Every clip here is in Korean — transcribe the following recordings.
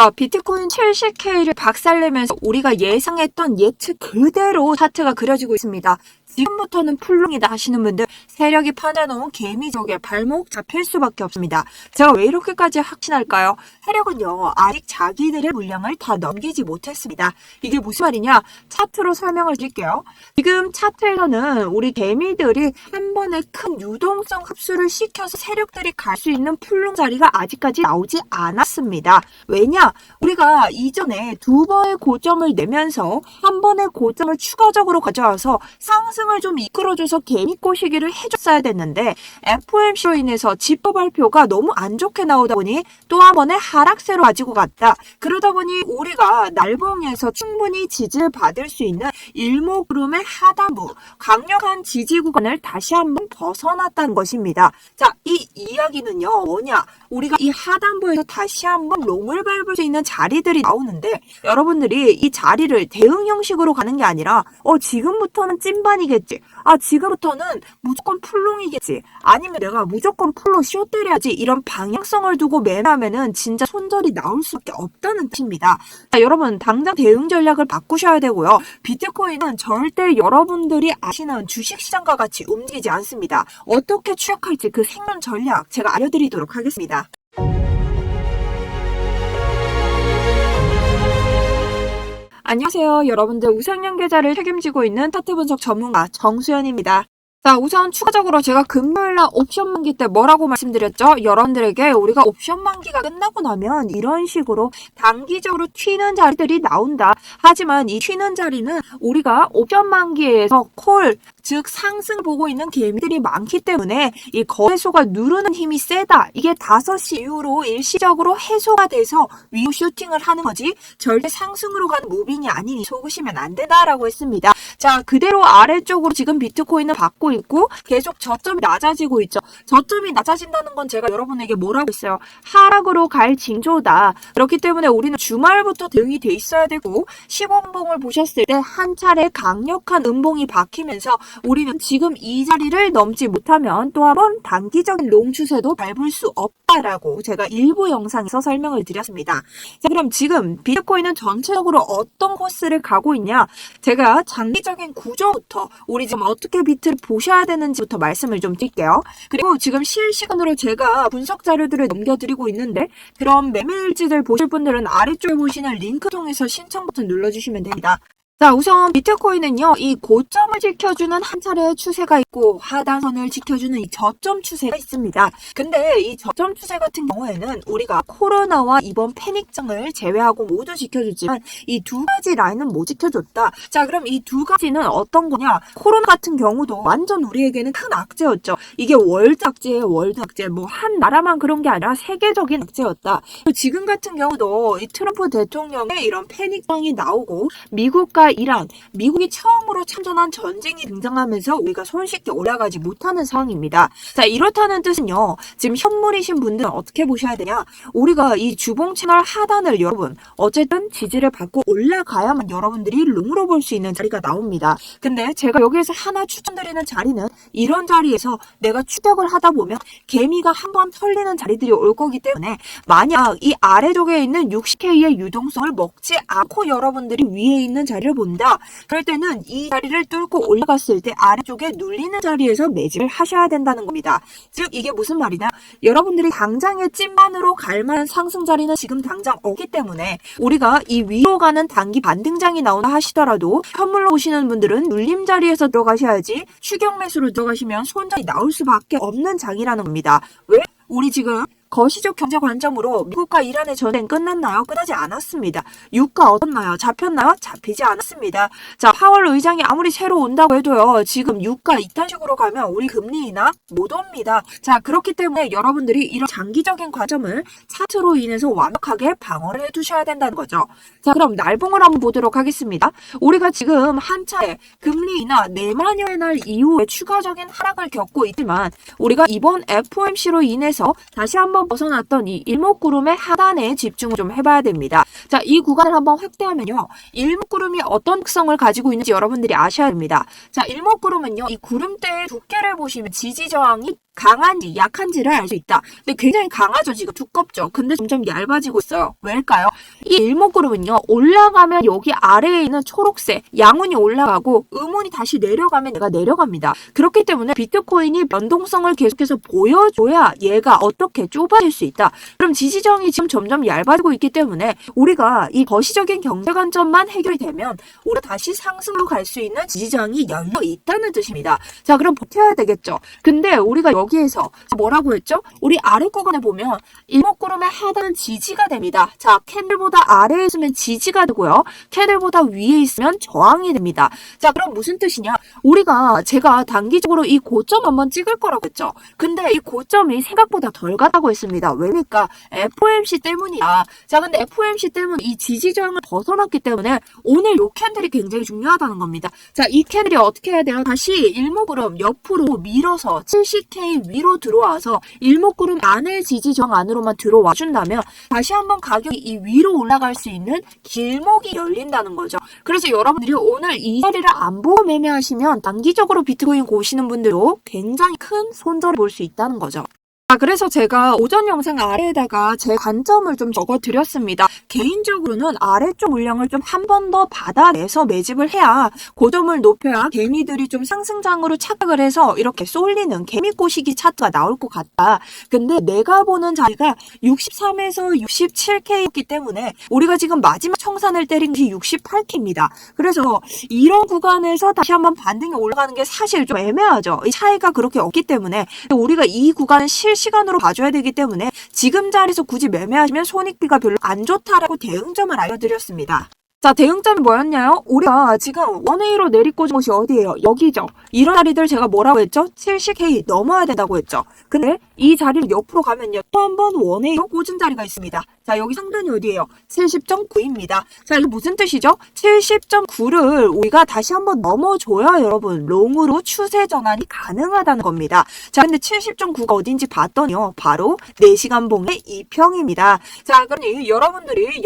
자, 비트코인 70K를 박살내면서 우리가 예상했던 예측 그대로 차트가 그려지고 있습니다. 지금부터는 풀롱이다 하시는 분들 세력이 파내놓은 개미족의 발목 잡힐 수밖에 없습니다. 제가 왜 이렇게까지 확신할까요? 세력은요 아직 자기들의 물량을 다 넘기지 못했습니다. 이게 무슨 말이냐? 차트로 설명을 드릴게요. 지금 차트에서는 우리 개미들이 한 번에 큰 유동성 흡수를 시켜서 세력들이 갈 수 있는 풀롱 자리가 아직까지 나오지 않았습니다. 왜냐? 우리가 이전에 두 번의 고점을 내면서 한 번의 고점을 추가적으로 가져와서 상승을 좀 이끌어줘서 개미꼬시기를 해줬어야 됐는데 FOMC로 인해서 지표 발표가 너무 안 좋게 나오다 보니 또 한 번의 하락세로 가지고 갔다. 그러다 보니 우리가 날봉에서 충분히 지지를 받을 수 있는 일목구름의 하단부 강력한 지지 구간을 다시 한번 벗어났다는 것입니다. 자, 이 이야기는요 뭐냐? 우리가 이 하단부에서 다시 한번 롱을 밟을 수 있는 자리들이 나오는데 여러분들이 이 자리를 대응 형식으로 가는 게 아니라 지금부터는 찐반이겠지. 지금부터는 무조건 풀롱이겠지. 아니면 내가 무조건 풀로 쇼 때려야지. 이런 방향성을 두고 매매하면은 진짜 손절이 나올 수밖에 없다는 뜻입니다. 자, 여러분 당장 대응 전략을 바꾸셔야 되고요. 비트코인은 절대 여러분들이 아시는 주식시장과 같이 움직이지 않습니다. 어떻게 추적할지 그 생존 전략 제가 알려드리도록 하겠습니다. 안녕하세요. 여러분들 우상향 계좌를 책임지고 있는 차트 분석 전문가 정수연입니다. 자, 우선 추가적으로 제가 금요일날 옵션 만기 때 뭐라고 말씀드렸죠? 여러분들에게 우리가 옵션 만기가 끝나고 나면 이런 식으로 단기적으로 튀는 자리들이 나온다. 하지만 이 튀는 자리는 우리가 옵션 만기에서 콜, 즉 상승을 보고 있는 개미들이 많기 때문에 이 거래소가 누르는 힘이 세다. 이게 5시 이후로 일시적으로 해소가 돼서 위로 슈팅을 하는 거지 절대 상승으로 가는 무빙이 아니니 속으시면 안 된다라고 했습니다. 자, 그대로 아래쪽으로 지금 비트코인은 받고 있고 계속 저점이 낮아지고 있죠. 저점이 낮아진다는 건 제가 여러분에게 뭐라고 했어요? 하락으로 갈 징조다. 그렇기 때문에 우리는 주말부터 대응이 돼 있어야 되고 15분봉을 보셨을 때 한 차례 강력한 음봉이 박히면서 우리는 지금 이 자리를 넘지 못하면 또 한 번 단기적인 롱 추세도 밟을 수 없다라고 제가 일부 영상에서 설명을 드렸습니다. 자, 그럼 지금 비트코인은 전체적으로 어떤 코스를 가고 있냐? 제가 장기적인 구조부터 우리 지금 어떻게 비트를 보셔야 되는지부터 말씀을 좀 드릴게요. 그리고 지금 실시간으로 제가 분석 자료들을 넘겨드리고 있는데 그런 매매일지들 보실 분들은 아래쪽에 보시는 링크 통해서 신청 버튼 눌러주시면 됩니다. 자, 우선 비트코인은요, 이 고점을 지켜주는 한 차례의 추세가 있고 하단선을 지켜주는 이 저점 추세가 있습니다. 근데 이 저점 추세 같은 경우에는 우리가 코로나와 이번 패닉장을 제외하고 모두 지켜주지만 이 두 가지 라인은 못 지켜줬다. 자, 그럼 이 두 가지는 어떤 거냐? 코로나 같은 경우도 완전 우리에게는 큰 악재였죠. 이게 월드 악재예요, 월드 악재. 뭐 한 나라만 그런 게 아니라 세계적인 악재였다. 지금 같은 경우도 이 트럼프 대통령의 이런 패닉장이 나오고 미국과 이란, 미국이 처음으로 참전한 전쟁이 등장하면서 우리가 손쉽게 올라가지 못하는 상황입니다. 자, 이렇다는 뜻은요. 지금 현물이신 분들은 어떻게 보셔야 되냐? 우리가 이 주봉 채널 하단을 여러분 어쨌든 지지를 받고 올라가야만 여러분들이 롱으로 볼 수 있는 자리가 나옵니다. 근데 제가 여기에서 하나 추천드리는 자리는 이런 자리에서 내가 추격을 하다 보면 개미가 한번 털리는 자리들이 올 거기 때문에 만약 이 아래쪽에 있는 60K의 유동성을 먹지 않고 여러분들이 위에 있는 자리를 본다. 그럴 때는 이 자리를 뚫고 올라갔을 때 아래쪽에 눌리는 자리에서 매집을 하셔야 된다는 겁니다. 즉 이게 무슨 말이냐? 여러분들이 당장의 찐만으로 갈 만한 상승 자리는 지금 당장 없기 때문에 우리가 이 위로 가는 단기 반등장이 나온다 하시더라도 현물로 보시는 분들은 눌림 자리에서 들어가셔야지 추격 매수로 들어가시면 손절이 나올 수밖에 없는 장이라는 겁니다. 왜? 우리 지금 거시적 경제 관점으로 미국과 이란의 전쟁 끝났나요? 끝나지 않았습니다. 유가 어떻나요? 잡혔나요? 잡히지 않았습니다. 자, 파월 의장이 아무리 새로 온다고 해도요. 지금 유가 이딴 식으로 가면 우리 금리 인하 못 옵니다. 자, 그렇기 때문에 여러분들이 이런 장기적인 과정을 차트로 인해서 완벽하게 방어를 해두셔야 된다는 거죠. 자, 그럼 날봉을 한번 보도록 하겠습니다. 우리가 지금 한 차례 금리 인하 내만여의 날 이후에 추가적인 하락을 겪고 있지만 우리가 이번 FOMC로 인해서 다시 한번 벗어났던 이 일목구름의 하단에 집중을 좀 해봐야 됩니다. 자, 이 구간을 한번 확대하면요. 일목구름이 어떤 특성을 가지고 있는지 여러분들이 아셔야 됩니다. 자, 일목구름은요. 이 구름대의 두께를 보시면 지지저항이 강한지 약한지를 알 수 있다. 근데 굉장히 강하죠. 지금 두껍죠. 근데 점점 얇아지고 있어요. 왜일까요? 이 일목구름은요. 올라가면 여기 아래에 있는 초록색 양운이 올라가고 음운이 다시 내려가면 얘가 내려갑니다. 그렇기 때문에 비트코인이 변동성을 계속해서 보여줘야 얘가 어떻게 좁아질 수 있다. 그럼 지지정이 지금 점점 얇아지고 있기 때문에 우리가 이 거시적인 경제 관점만 해결이 되면 우리가 다시 상승으로 갈 수 있는 지지정이 열려 있다는 뜻입니다. 자, 그럼 버텨야 되겠죠. 근데 우리가 여기에서 뭐라고 했죠? 우리 아래 구간에 보면 일목구름의 하단은 지지가 됩니다. 자, 캔들보다 아래에 있으면 지지가 되고요. 캔들보다 위에 있으면 저항이 됩니다. 자, 그럼 무슨 뜻이냐? 제가 단기적으로 이 고점 한번 찍을 거라고 했죠. 근데 이 고점이 생각보다 덜 갔다고 했습니다. 왜니까? FOMC 때문이야. 자, 근데 FOMC 때문에 이 지지저항을 벗어났기 때문에 오늘 이 캔들이 굉장히 중요하다는 겁니다. 자, 이 캔들이 어떻게 해야 돼요? 다시 일목구름 옆으로 밀어서 70K 위로 들어와서 일목구름 안에 지지저항 안으로만 들어와 준다면 다시 한번 가격이 이 위로 올라갈 수 있는 길목이 열린다는 거죠. 그래서 여러분들이 오늘 이 자리를 안 보고 매매하시면 단기적으로 비트코인 보시는 분들도 굉장히 큰 손절을 볼 수 있다는 거죠. 그래서 제가 오전 영상 아래에다가 제 관점을 좀 적어드렸습니다. 개인적으로는 아래쪽 물량을 좀 한 번 더 받아내서 매집을 해야 고점을 높여야 개미들이 좀 상승장으로 착각을 해서 이렇게 쏠리는 개미꼬시기 차트가 나올 것 같다. 근데 내가 보는 자리가 63에서 67K였기 때문에 우리가 지금 마지막 청산을 때린 것이 68K입니다. 그래서 이런 구간에서 다시 한번 반등이 올라가는 게 사실 좀 애매하죠. 이 차이가 그렇게 없기 때문에 우리가 이 구간은 실시간으로 봐줘야 되기 때문에 지금 자리에서 굳이 매매하시면 손익비가 별로 안 좋다라고 대응점을 알려드렸습니다. 자, 대응점이 뭐였냐요? 우리가 지금 1A로 내리꽂은 곳이 어디예요? 여기죠. 이런 자리들 제가 뭐라고 했죠? 70K 넘어야 된다고 했죠. 근데 이 자리를 옆으로 가면요. 또 한 번 1A로 꽂은 자리가 있습니다. 자, 여기 상단이 어디예요? 70.9입니다. 자, 이게 무슨 뜻이죠? 70.9를 우리가 다시 한번 넘어줘야 여러분 롱으로 추세 전환이 가능하다는 겁니다. 자, 근데 70.9가 어딘지 봤더니요. 바로 4시간 봉의 2평입니다. 자, 그러니 여러분들이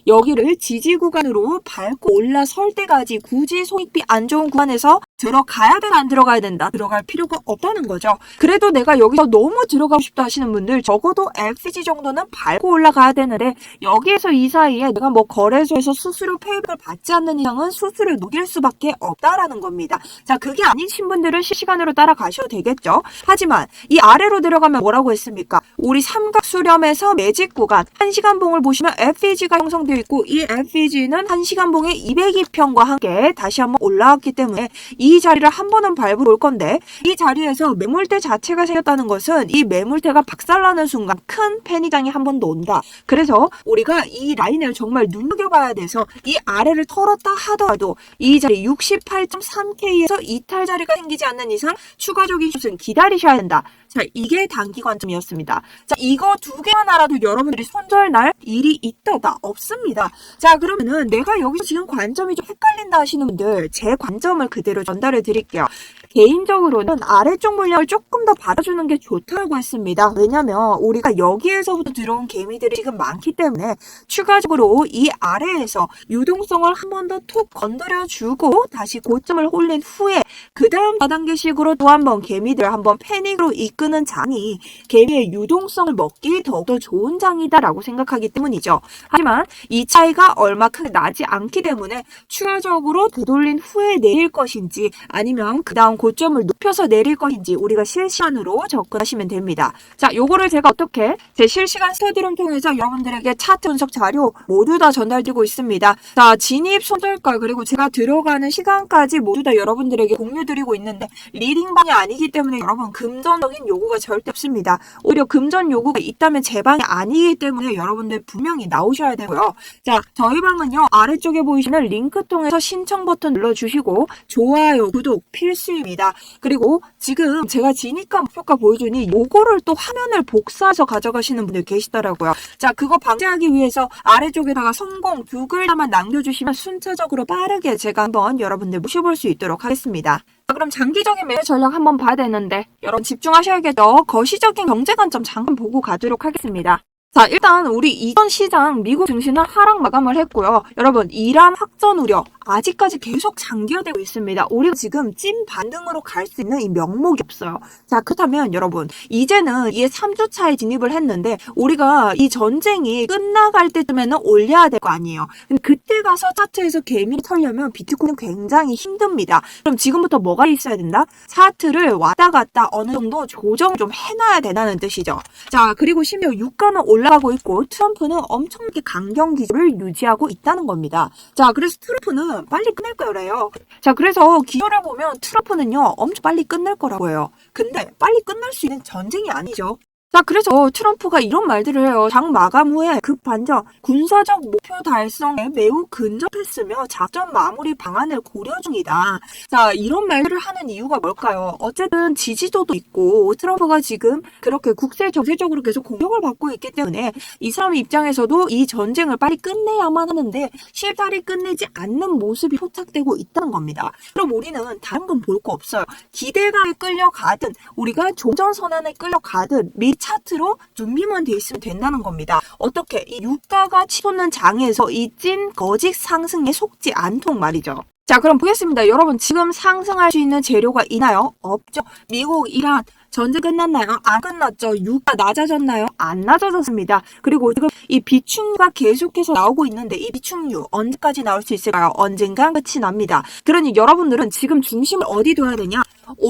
여기를 지지 구간으로 밟고 올라설 때까지 굳이 손익비 안 좋은 구간에서 들어가야 되나 안 들어가야 된다. 들어갈 필요가 없다는 거죠. 그래도 내가 여기서 너무 들어가고 싶다 하시는 분들 적어도 LCG 정도는 밟고 올라가야 되는데 여기에서 이 사이에 내가 뭐 거래소에서 수수료 페이백을 받지 않는 이상은 수수료를 녹일 수밖에 없다라는 겁니다. 자, 그게 아니신 분들은 실시간으로 따라가셔도 되겠죠. 하지만 이 아래로 들어가면 뭐라고 했습니까? 우리 삼각 수렴에서 매직 구간 1시간 봉을 보시면 FEG가 형성되어 있고 이 FEG는 1시간 봉의 202평과 함께 다시 한번 올라왔기 때문에 이 자리를 한 번은 밟으러 올 건데 이 자리에서 매물대 자체가 생겼다는 것은 이 매물대가 박살나는 순간 큰 패닉장이 한 번 더 온다. 그래서 우리가 이 라인을 정말 눈여겨봐야 돼서 이 아래를 털었다 하더라도 이 자리 68.3K에서 이탈 자리가 생기지 않는 이상 추가적인 슛은 기다리셔야 된다. 자, 이게 단기 관점이었습니다. 자, 이거 두 개만 알아도 여러분들이 손절 날 일이 있다 없습니다. 자, 그러면은 내가 여기서 지금 관점이 좀 헷갈린다 하시는 분들 제 관점을 그대로 전달해 드릴게요. 개인적으로는 아래쪽 물량을 조금 더 받아주는 게 좋다고 했습니다. 왜냐면 우리가 여기에서부터 들어온 개미들이 지금 많기 때문에 추가적으로 이 아래에서 유동성을 한 번 더 툭 건드려주고 다시 고점을 홀린 후에 그 다음 4단계식으로 또 한 번 개미들 한번 패닉으로 이끄는 장이 개미의 유동성을 먹기 더욱더 좋은 장이다라고 생각하기 때문이죠. 하지만 이 차이가 얼마 크게 나지 않기 때문에 추가적으로 되돌린 후에 내릴 것인지 아니면 그 다음 고점을 높여서 내릴 것인지 우리가 실시간으로 접근하시면 됩니다. 자, 요거를 제가 어떻게 제 실시간 스터디룸 통해서 여러분들에게 차트 분석 자료 모두 다 전달드리고 있습니다. 자, 진입 손절가 그리고 제가 들어가는 시간까지 모두 다 여러분들에게 공유드리고 있는데 리딩방이 아니기 때문에 여러분 금전적인 요구가 절대 없습니다. 오히려 금전 요구가 있다면 제 방이 아니기 때문에 여러분들 분명히 나오셔야 되고요. 자, 저희 방은요 아래쪽에 보이시는 링크 통해서 신청 버튼 눌러주시고 좋아요, 구독 필수입니다. 그리고 지금 제가 진입가 목표가 보여주니 요거를 또 화면을 복사해서 가져가시는 분들 계시더라고요. 자, 그거 방지하기 위해서 아래쪽에다가 성공 두 글자만 남겨주시면 순차적으로 빠르게 제가 한번 여러분들 모셔볼 수 있도록 하겠습니다. 자, 그럼 장기적인 매매 전략 한번 봐야 되는데 여러분 집중하셔야겠죠. 거시적인 경제 관점 잠깐 보고 가도록 하겠습니다. 자, 일단 우리 이전 시장 미국 증시는 하락 마감을 했고요. 여러분 이란 확전 우려 아직까지 계속 장기화되고 있습니다. 우리가 지금 찐 반등으로 갈 수 있는 이 명목이 없어요. 자, 그렇다면 여러분, 이제는 이게 3주차에 진입을 했는데 우리가 이 전쟁이 끝나갈 때쯤에는 올려야 될 거 아니에요. 근데 그때 가서 차트에서 개미를 털려면 비트코인은 굉장히 힘듭니다. 그럼 지금부터 뭐가 있어야 된다? 차트를 왔다 갔다 어느 정도 조정 좀 해놔야 된다는 뜻이죠. 자, 그리고 심지어 유가는 올라가고 있고 트럼프는 엄청나게 강경 기조를 유지하고 있다는 겁니다. 자, 그래서 트럼프는 빨리 끝낼 거래요. 자, 그래서 기조를 보면 트럼프는요 엄청 빨리 끝낼 거라고 해요. 근데 빨리 끝날 수 있는 전쟁이 아니죠. 자, 그래서 트럼프가 이런 말들을 해요. 장 마감 후에 급반전, 군사적 목표 달성에 매우 근접했으며 작전 마무리 방안을 고려 중이다. 자, 이런 말들을 하는 이유가 뭘까요? 어쨌든 지지도도 있고 트럼프가 지금 그렇게 국제 정세적으로 계속 공격을 받고 있기 때문에 이 사람 입장에서도 이 전쟁을 빨리 끝내야만 하는데 쉽사리 끝내지 않는 모습이 포착되고 있다는 겁니다. 그럼 우리는 다른 건 볼 거 없어요. 기대감에 끌려가든 우리가 종전선언에 끌려가든 미 차트로 준비만 돼 있으면 된다는 겁니다. 어떻게? 이 유가가 치솟는 장에서 이 찐 거짓 상승에 속지 않도록 말이죠. 자, 그럼 보겠습니다. 여러분, 지금 상승할 수 있는 재료가 있나요? 없죠. 미국, 이란 전쟁 끝났나요? 안 끝났죠. 유가 낮아졌나요? 안 낮아졌습니다. 그리고 지금 이 비축유가 계속해서 나오고 있는데 이 비축유 언제까지 나올 수 있을까요? 언젠간 끝이 납니다. 그러니 여러분들은 지금 중심을 어디 둬야 되냐?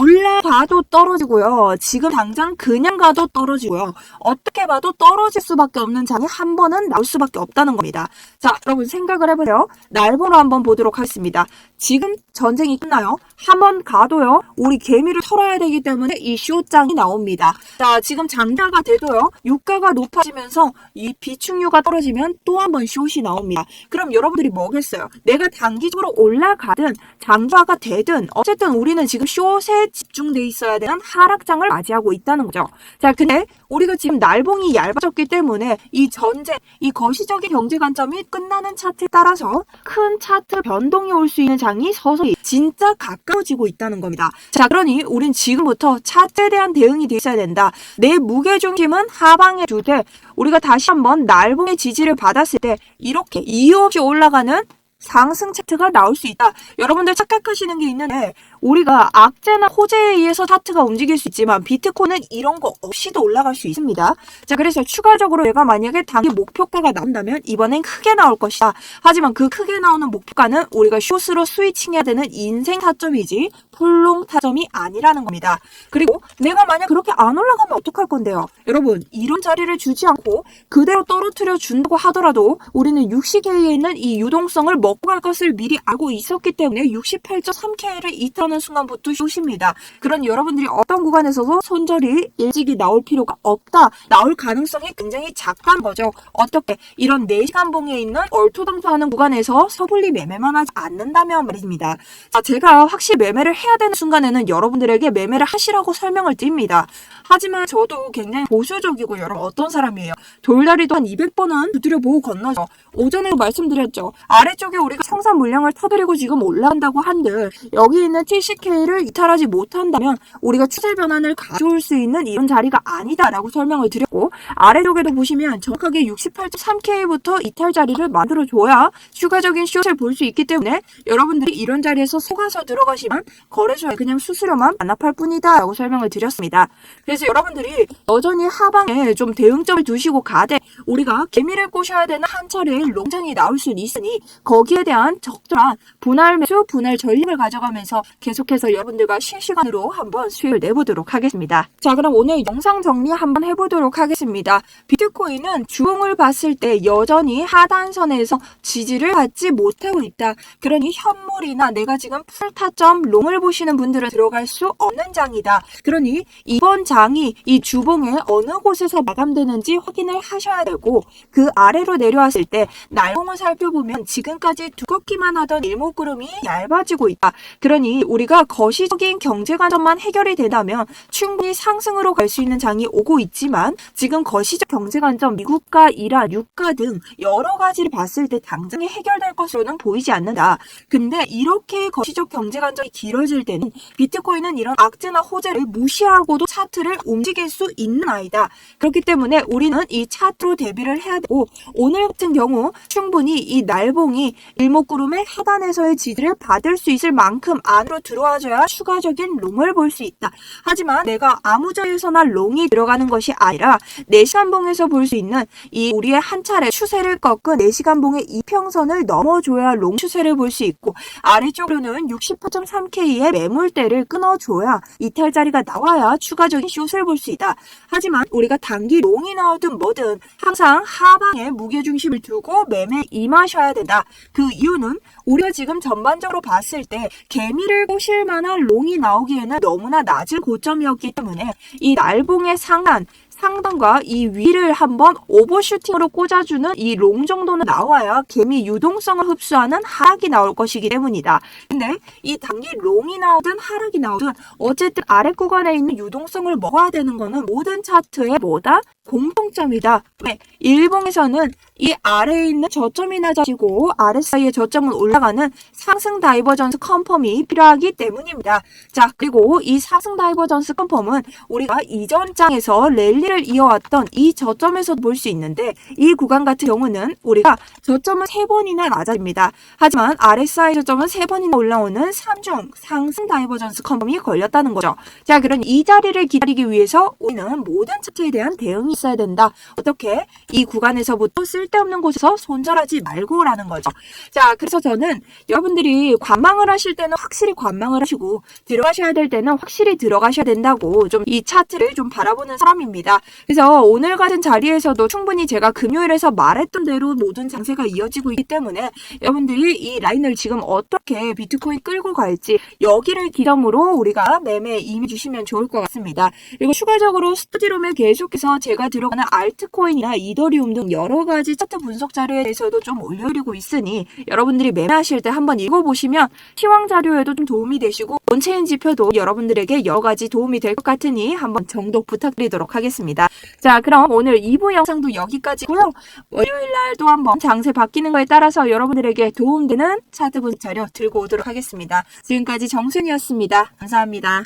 올라가도 떨어지고요. 지금 당장 그냥 가도 떨어지고요. 어떻게 봐도 떨어질 수밖에 없는 장이 한 번은 나올 수밖에 없다는 겁니다. 자, 여러분 생각을 해보세요. 날보로 한번 보도록 하겠습니다. 지금 전쟁이 끝나요. 한 번 가도요. 우리 개미를 털어야 되기 때문에 이 쇼장이 나옵니다. 자, 지금 장자가 돼도요. 유가가 높아지면서 이 비축유가 떨어지면 또 한 번 숏이 나옵니다. 그럼 여러분들이 뭐겠어요? 내가 단기적으로 올라가든 장자가 되든 어쨌든 우리는 지금 숏에 집중돼 있어야 되는 하락장을 맞이하고 있다는 거죠. 자, 근데 우리가 지금 날봉이 얇아졌기 때문에 이 전쟁, 이 거시적인 경제 관점이 끝나는 차트에 따라서 큰 차트 변동이 올 수 있는 장이 서서히 진짜 가까워지고 있다는 겁니다. 자, 그러니 우린 지금부터 차트에 대한 대응이 돼 있어야 된다. 내 무게중심은 하방에 두되 우리가 다시 한번 날봉의 지지를 받았을 때 이렇게 이유 없이 올라가는 상승 차트가 나올 수 있다. 여러분들 착각하시는 게 있는데 우리가 악재나 호재에 의해서 차트가 움직일 수 있지만 비트코인은 이런 거 없이도 올라갈 수 있습니다. 자, 그래서 추가적으로 내가 만약에 단기 목표가가 나온다면 이번엔 크게 나올 것이다. 하지만 그 크게 나오는 목표가는 우리가 숏으로 스위칭해야 되는 인생 타점이지 풀롱 타점이 아니라는 겁니다. 그리고 내가 만약 그렇게 안 올라가면 어떡할 건데요? 여러분, 이런 자리를 주지 않고 그대로 떨어뜨려 준다고 하더라도 우리는 60K에 있는 이 유동성을 먹고 갈 것을 미리 알고 있었기 때문에 68.3K를 이탈하는 순간부터 숏입니다. 그런 여러분들이 어떤 구간에서도 손절이 일찍이 나올 필요가 없다. 나올 가능성이 굉장히 작다는 거죠. 어떻게? 이런 4시간 봉에 있는 얼토당토하는 구간에서 섣불리 매매만 하지 않는다면 말입니다. 자, 제가 확실히 매매를 해야 되는 순간에는 여러분들에게 매매를 하시라고 설명을 드립니다. 하지만 저도 굉장히 보수적이고 여러분 어떤 사람이에요? 돌다리도 한 200번은 두드려보고 건너죠. 오전에도 말씀드렸죠. 아래쪽에 우리가 성산 물량을 터뜨리고 지금 올라간다고 한들 여기 있는 70K를 이탈하지 못한다면 우리가 추세 변환을 가져올 수 있는 이런 자리가 아니다라고 설명을 드렸고 아래쪽에도 보시면 정확하게 68.3K부터 이탈 자리를 만들어줘야 추가적인 숏을 볼 수 있기 때문에 여러분들이 이런 자리에서 속아서 들어가시면 거래소에 그냥 수수료만 반납할 뿐이다 라고 설명을 드렸습니다. 그래서 여러분들이 여전히 하방에 좀 대응점을 두시고 가되 우리가 개미를 꼬셔야 되는 한 차례의 롱전이 나올 수는 있으니 거기에 대한 적절한 분할 매수, 분할 전략을 가져가면서 계속해서 여러분들과 실시간으로 한번 수익을 내보도록 하겠습니다. 자, 그럼 오늘 영상 정리 한번 해보도록 하겠습니다. 비트코인은 주봉을 봤을 때 여전히 하단선에서 지지를 받지 못하고 있다. 그러니 현물이나 내가 지금 풀타점 롱을 보시는 분들은 들어갈 수 없는 장이다. 그러니 이번 장이 이 주봉에 어느 곳에서 마감되는지 확인을 하셔야 되고 그 아래로 내려왔을 때 날봉을 살펴보면 지금까지 두껍기만 하던 일목구름이 얇아지고 있다. 그러니 우리가 거시적인 경제 관점만 해결이 되다면 충분히 상승으로 갈 수 있는 장이 오고 있지만 지금 거시적 경제 관점 미국과 이란, 유가 등 여러 가지를 봤을 때 당장에 해결될 것으로는 보이지 않는다. 근데 이렇게 거시적 경제 관점이 길어질 때는 비트코인은 이런 악재나 호재를 무시하고도 차트를 움직일 수 있는 아이다. 그렇기 때문에 우리는 이 차트로 대비를 해야 되고 오늘 같은 경우 충분히 이 날봉이 일목구름의 하단에서의 지지를 받을 수 있을 만큼 안으로 들어와줘야 추가적인 롱을 볼 수 있다. 하지만 내가 아무 자리에서나 롱이 들어가는 것이 아니라 4시간봉에서 볼 수 있는 이 우리의 한 차례 추세를 꺾은 4시간봉의 이평선을 넘어줘야 롱 추세를 볼 수 있고, 아래쪽으로는 68.3K의 매물대를 끊어줘야 이탈 자리가 나와야 추가적인 숏을 볼 수 있다. 하지만 우리가 단기 롱이 나오든 뭐든 항상 하방에 무게중심을 두고 매매에 임하셔야 된다. 그 이유는 우리가 지금 전반적으로 봤을 때 개미를 꼬실 만한 롱이 나오기에는 너무나 낮은 고점이었기 때문에 이 날봉의 상단과 이 위를 한번 오버슈팅으로 꽂아주는 이 롱 정도는 나와야 개미 유동성을 흡수하는 하락이 나올 것이기 때문이다. 근데 이 단기 롱이 나오든 하락이 나오든 어쨌든 아래 구간에 있는 유동성을 먹어야 되는 거는 모든 차트의 뭐다? 공통점이다. 왜? 일봉에서는 이 아래에 있는 저점이 낮아지고 아래 사이의 저점은 올라가는 상승 다이버전스 컨펌이 필요하기 때문입니다. 자, 그리고 이 상승 다이버전스 컨펌은 우리가 이전 장에서 랠리를 이어왔던 이 저점에서 볼 수 있는데, 이 구간 같은 경우는 우리가 저점은 3번이나 낮아집니다. 하지만 RSI 저점은 3번이나 올라오는 3중 상승 다이버전스 컨펌이 걸렸다는 거죠. 자, 그럼 이 자리를 기다리기 위해서 우리는 모든 차트에 대한 대응이 있어야 된다. 어떻게? 이 구간에서부터 쓸데없는 곳에서 손절하지 말고라는 거죠. 자, 그래서 저는 여러분들이 관망을 하실 때는 확실히 관망을 하시고 들어가셔야 될 때는 확실히 들어가셔야 된다고 좀 이 차트를 좀 바라보는 사람입니다. 그래서 오늘 같은 자리에서도 충분히 제가 금요일에서 말했던 대로 모든 장세가 이어지고 있기 때문에 여러분들이 이 라인을 지금 어떻게 비트코인 끌고 갈지 여기를 기점으로 우리가 매매에 임해주시면 좋을 것 같습니다. 그리고 추가적으로 스터디룸에 계속해서 제가 들어가는 알트코인이나 이더리움 등 여러 가지 차트 분석 자료에 대해서도 좀 올려드리고 있으니 여러분들이 매매하실 때 한번 읽어보시면 시황 자료에도 좀 도움이 되시고 온체인 지표도 여러분들에게 여러 가지 도움이 될 것 같으니 한번 정독 부탁드리도록 하겠습니다. 자, 그럼 오늘 2부 영상도 여기까지고요. 월요일날 또 한번 장세 바뀌는 거에 따라서 여러분들에게 도움되는 차트 분석 자료 들고 오도록 하겠습니다. 지금까지 정순이었습니다. 감사합니다.